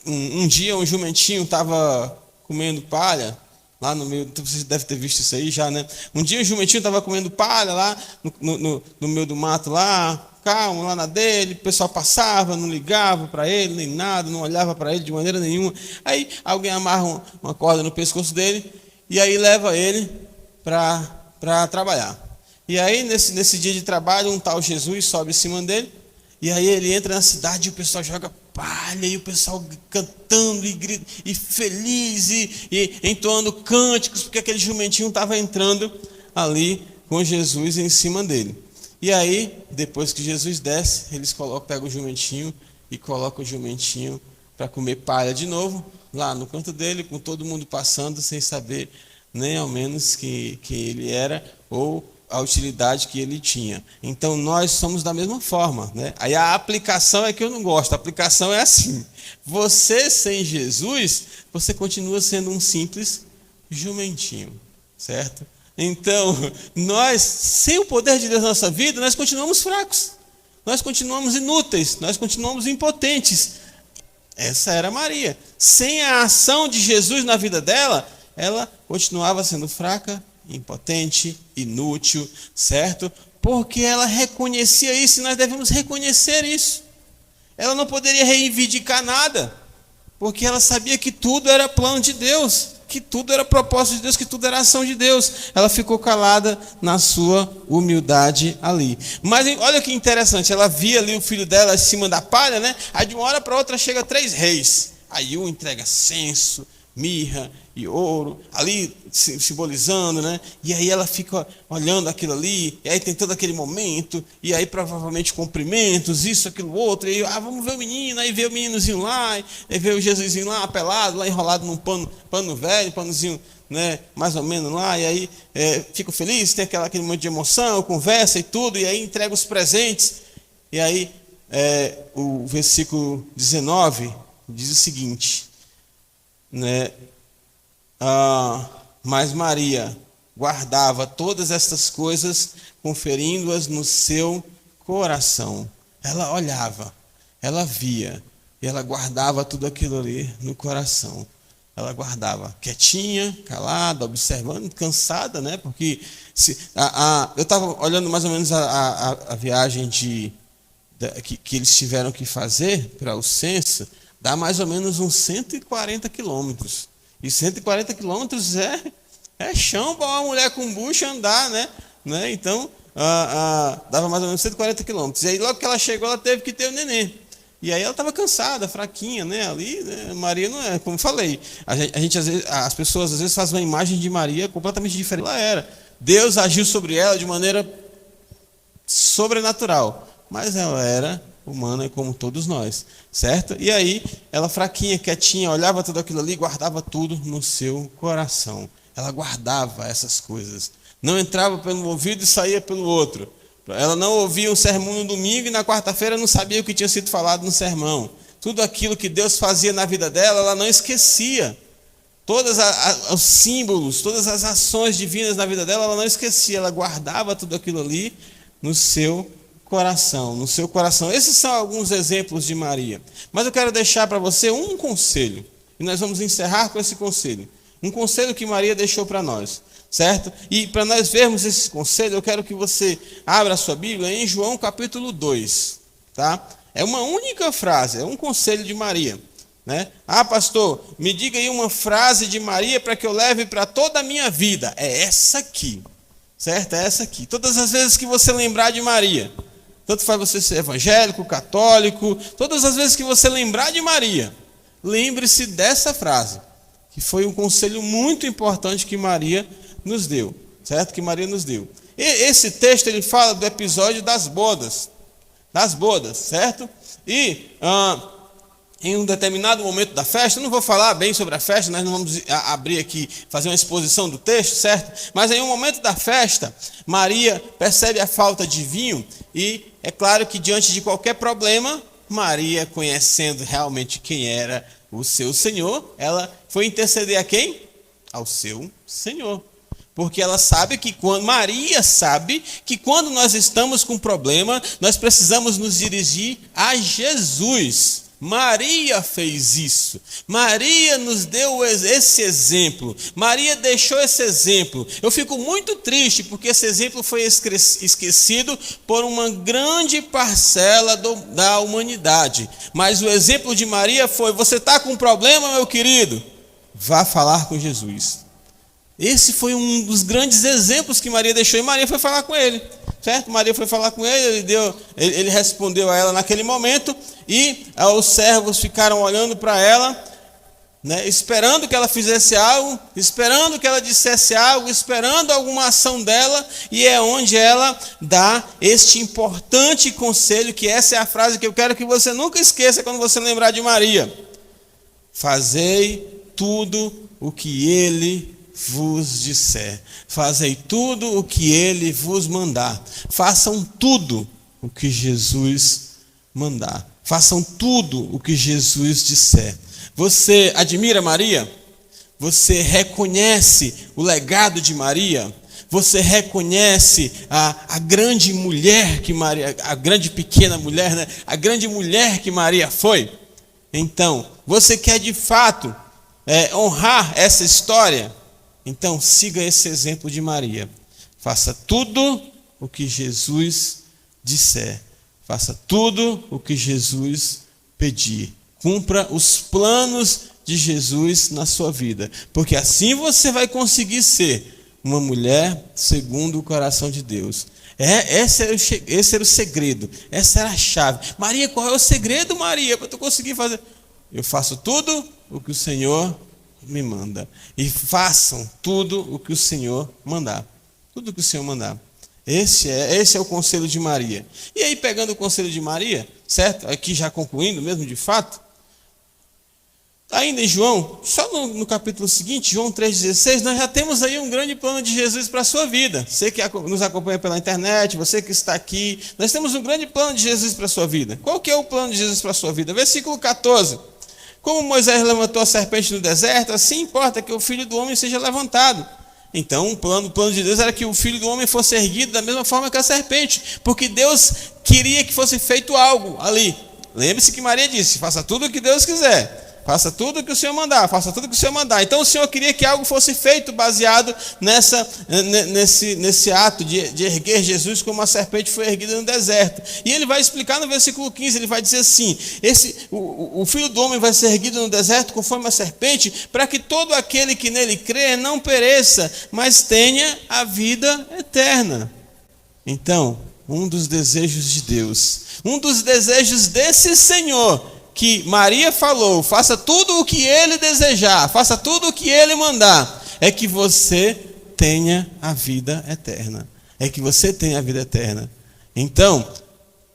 Um dia um jumentinho estava comendo palha lá no meio. Você deve ter visto isso aí já, né? Um dia um jumentinho estava comendo palha lá no meio do mato, lá, calmo, lá na dele. O pessoal passava, não ligava para ele, nem nada, não olhava para ele de maneira nenhuma. Aí alguém amarra uma corda no pescoço dele e aí leva ele para trabalhar. E aí, nesse dia de trabalho, um tal Jesus sobe em cima dele, e aí ele entra na cidade e o pessoal joga palha, e o pessoal cantando e feliz, e entoando cânticos, porque aquele jumentinho estava entrando ali com Jesus em cima dele. E aí, depois que Jesus desce, eles pegam o jumentinho e colocam o jumentinho para comer palha de novo, lá no canto dele, com todo mundo passando, sem saber nem ao menos que ele era ou a utilidade que ele tinha. Então nós somos da mesma forma, né? Aí a aplicação é que eu não gosto, a aplicação é assim: você sem Jesus, você continua sendo um simples jumentinho, certo? Então, nós, sem o poder de Deus na nossa vida, nós continuamos fracos, nós continuamos inúteis, nós continuamos impotentes. Essa era Maria. Sem a ação de Jesus na vida dela, ela continuava sendo fraca, impotente, inútil, certo? Porque ela reconhecia isso, e nós devemos reconhecer isso. Ela não poderia reivindicar nada, porque ela sabia que tudo era plano de Deus, que tudo era propósito de Deus, que tudo era ação de Deus. Ela ficou calada na sua humildade ali. Mas olha que interessante, ela via ali o filho dela em cima da palha, né? Aí de uma hora para outra chega 3 reis. Aí um entrega censo, mirra e ouro, ali simbolizando, né? E aí ela fica olhando aquilo ali, e aí tem todo aquele momento, e aí provavelmente cumprimentos, isso, aquilo, outro, e aí vamos ver o menino, aí vê o meninozinho lá, aí vê o Jesusinho lá, pelado, lá enrolado num pano velho, panozinho, né, mais ou menos lá, e aí fico feliz, tem aquele momento de emoção, conversa e tudo, e aí entrega os presentes, e aí o versículo 19 diz o seguinte, né? Mas Maria guardava todas estas coisas, conferindo-as no seu coração. Ela olhava, ela via, e ela guardava tudo aquilo ali no coração. Ela guardava, quietinha, calada, observando, cansada, né? Porque eu estava olhando mais ou menos a viagem que eles tiveram que fazer para o censo. Dá mais ou menos uns 140 quilômetros. E 140 quilômetros é chão para uma mulher com bucha andar, né? Então, dava mais ou menos 140 quilômetros. E aí, logo que ela chegou, ela teve que ter o neném. E aí ela estava cansada, fraquinha, né? Ali, né? Maria não é, como eu falei. As pessoas às vezes fazem uma imagem de Maria completamente diferente. Ela era. Deus agiu sobre ela de maneira sobrenatural. Mas ela era humana como todos nós, certo? E aí, ela fraquinha, quietinha, olhava tudo aquilo ali, guardava tudo no seu coração. Ela guardava essas coisas. Não entrava pelo ouvido e saía pelo outro. Ela não ouvia um sermão no domingo e na quarta-feira não sabia o que tinha sido falado no sermão. Tudo aquilo que Deus fazia na vida dela, ela não esquecia. Todos os símbolos, todas as ações divinas na vida dela, ela não esquecia. Ela guardava tudo aquilo ali no seu coração, no seu coração. Esses são alguns exemplos de Maria. Mas eu quero deixar para você um conselho. E nós vamos encerrar com esse conselho. Um conselho que Maria deixou para nós, certo? E para nós vermos esse conselho, eu quero que você abra a sua Bíblia em João capítulo 2. Tá? É uma única frase, é um conselho de Maria. Né? Pastor, me diga aí uma frase de Maria para que eu leve para toda a minha vida. É essa aqui, certo? É essa aqui. Todas as vezes que você lembrar de Maria, tanto faz você ser evangélico, católico, todas as vezes que você lembrar de Maria, lembre-se dessa frase, que foi um conselho muito importante que Maria nos deu, certo? Que Maria nos deu. E esse texto ele fala do episódio das bodas, certo? E em um determinado momento da festa, eu não vou falar bem sobre a festa, nós não vamos abrir aqui, fazer uma exposição do texto, certo? Mas em um momento da festa, Maria percebe a falta de vinho e é claro que diante de qualquer problema, Maria, conhecendo realmente quem era o seu Senhor, ela foi interceder a quem? Ao seu Senhor. Porque ela sabe que Maria sabe que quando nós estamos com problema, nós precisamos nos dirigir a Jesus. Maria fez isso. Maria nos deu esse exemplo. Maria deixou esse exemplo. Eu fico muito triste porque esse exemplo foi esquecido por uma grande parcela da humanidade. Mas o exemplo de Maria foi: você está com um problema, meu querido? Vá falar com Jesus. Esse foi um dos grandes exemplos que Maria deixou, e Maria foi falar com ele, certo? Maria foi falar com ele, ele respondeu a ela naquele momento, e os servos ficaram olhando para ela, né, esperando que ela fizesse algo, esperando que ela dissesse algo, esperando alguma ação dela, e é onde ela dá este importante conselho, que essa é a frase que eu quero que você nunca esqueça quando você lembrar de Maria: fazei tudo o que ele vos disser, fazei tudo o que ele vos mandar, façam tudo o que Jesus mandar, façam tudo o que Jesus disser. Você admira Maria? Você reconhece o legado de Maria? Você reconhece a grande mulher que Maria, a grande pequena mulher, né? A grande mulher que Maria foi? Então, você quer de fato honrar essa história? Então, siga esse exemplo de Maria. Faça tudo o que Jesus disser. Faça tudo o que Jesus pedir. Cumpra os planos de Jesus na sua vida, porque assim você vai conseguir ser uma mulher segundo o coração de Deus. Esse era o segredo, essa era a chave. Maria, qual é o segredo, Maria, para tu conseguir fazer? Eu faço tudo o que o Senhor me manda. E façam tudo o que o Senhor mandar. Tudo o que o Senhor mandar. Esse é o conselho de Maria. E aí, pegando o conselho de Maria, certo? Aqui já concluindo mesmo de fato, ainda em João, só no capítulo seguinte, João 3,16, nós já temos aí um grande plano de Jesus para a sua vida. Você que nos acompanha pela internet, você que está aqui, nós temos um grande plano de Jesus para a sua vida. Qual que é o plano de Jesus para a sua vida? Versículo 14. Como Moisés levantou a serpente no deserto, assim importa que o Filho do Homem seja levantado. Então, o plano de Deus era que o Filho do Homem fosse erguido da mesma forma que a serpente, porque Deus queria que fosse feito algo ali. Lembre-se que Maria disse: faça tudo o que Deus quiser. Faça tudo o que o Senhor mandar, faça tudo o que o Senhor mandar. Então o Senhor queria que algo fosse feito baseado nesse ato de erguer Jesus como a serpente foi erguida no deserto. E ele vai explicar no versículo 15, ele vai dizer assim: o Filho do Homem vai ser erguido no deserto conforme a serpente, para que todo aquele que nele crê não pereça, mas tenha a vida eterna. Então, um dos desejos de Deus, um dos desejos desse Senhor, que Maria falou: faça tudo o que ele desejar, faça tudo o que ele mandar, é que você tenha a vida eterna. É que você tenha a vida eterna. Então,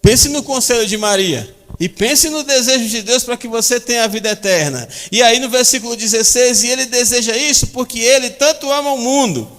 pense no conselho de Maria e pense no desejo de Deus para que você tenha a vida eterna. E aí no versículo 16, e ele deseja isso porque ele tanto ama o mundo,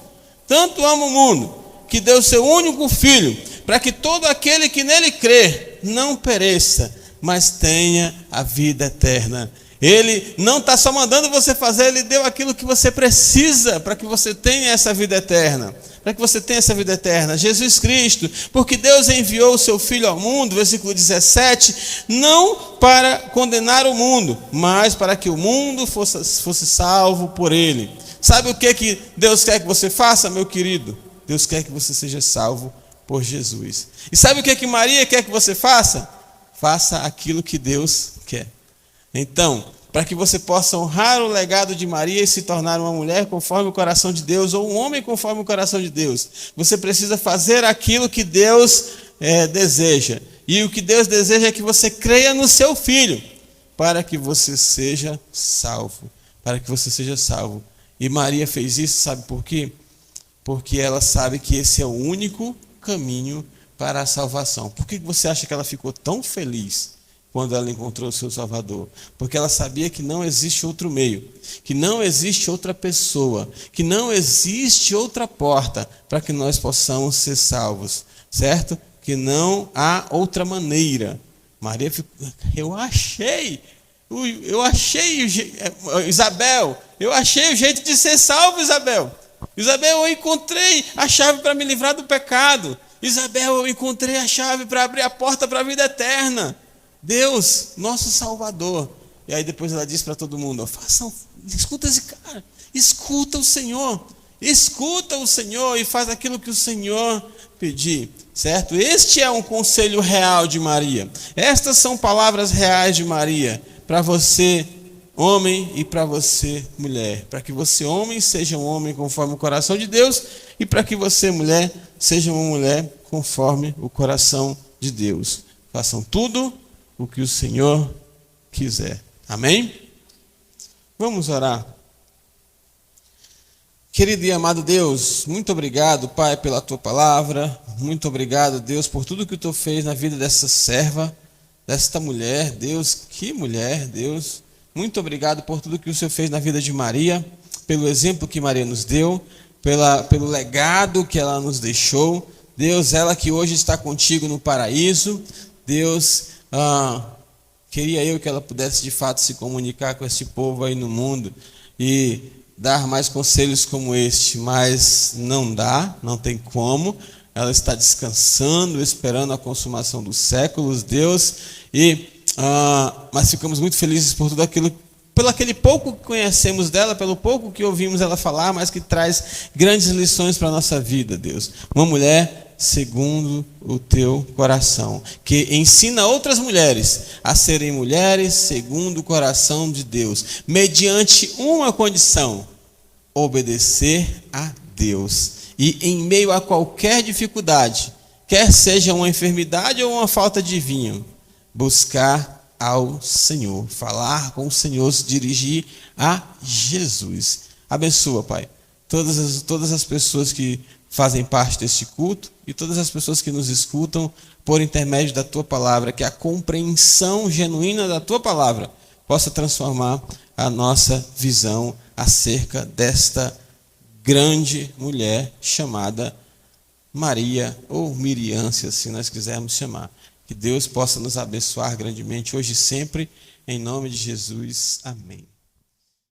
que deu seu único filho, para que todo aquele que nele crê não pereça, mas tenha a vida eterna. Ele não está só mandando você fazer, ele deu aquilo que você precisa para que você tenha essa vida eterna. Para que você tenha essa vida eterna. Jesus Cristo, porque Deus enviou o seu Filho ao mundo, versículo 17, não para condenar o mundo, mas para que o mundo fosse salvo por ele. Sabe o que Deus quer que você faça, meu querido? Deus quer que você seja salvo por Jesus. E sabe o que Maria quer que você faça? Faça aquilo que Deus quer. Então, para que você possa honrar o legado de Maria e se tornar uma mulher conforme o coração de Deus, ou um homem conforme o coração de Deus, você precisa fazer aquilo que Deus deseja. E o que Deus deseja é que você creia no seu Filho, para que você seja salvo. Para que você seja salvo. E Maria fez isso, sabe por quê? Porque ela sabe que esse é o único caminho para a salvação. Por que você acha que ela ficou tão feliz quando ela encontrou o seu Salvador? Porque ela sabia que não existe outro meio, que não existe outra pessoa, que não existe outra porta para que nós possamos ser salvos, certo? Que não há outra maneira. Maria ficou: Isabel, eu achei o jeito de ser salvo, Isabel. Isabel, eu encontrei a chave para me livrar do pecado. Isabel, eu encontrei a chave para abrir a porta para a vida eterna. Deus, nosso Salvador. E aí depois ela diz para todo mundo: escuta esse cara, escuta o Senhor e faz aquilo que o Senhor pedir, certo? Este é um conselho real de Maria. Estas são palavras reais de Maria para você, homem, e para você, mulher. Para que você, homem, seja um homem conforme o coração de Deus, e para que você, mulher, seja uma mulher conforme o coração de Deus. Façam tudo o que o Senhor quiser. Amém? Vamos orar. Querido e amado Deus, muito obrigado, Pai, pela Tua palavra. Muito obrigado, Deus, por tudo que Tu fez na vida dessa serva, desta mulher. Deus, que mulher, Deus. Muito obrigado por tudo que o Senhor fez na vida de Maria, pelo exemplo que Maria nos deu, pelo legado que ela nos deixou. Deus, ela que hoje está contigo no paraíso. Deus, queria eu que ela pudesse de fato se comunicar com esse povo aí no mundo e dar mais conselhos como este, mas não dá, não tem como. Ela está descansando, esperando a consumação dos séculos, Deus, mas ficamos muito felizes por tudo aquilo, pelo aquele pouco que conhecemos dela, pelo pouco que ouvimos ela falar, mas que traz grandes lições para a nossa vida, Deus. Uma mulher segundo o teu coração, que ensina outras mulheres a serem mulheres segundo o coração de Deus, mediante uma condição: obedecer a Deus. E em meio a qualquer dificuldade, quer seja uma enfermidade ou uma falta de vinho, buscar ao Senhor, falar com o Senhor, se dirigir a Jesus. Abençoa, Pai, todas as pessoas que fazem parte deste culto e todas as pessoas que nos escutam por intermédio da Tua palavra, que a compreensão genuína da Tua palavra possa transformar a nossa visão acerca desta grande mulher chamada Maria, ou Miriam, se assim nós quisermos chamar. Que Deus possa nos abençoar grandemente hoje e sempre, em nome de Jesus. Amém.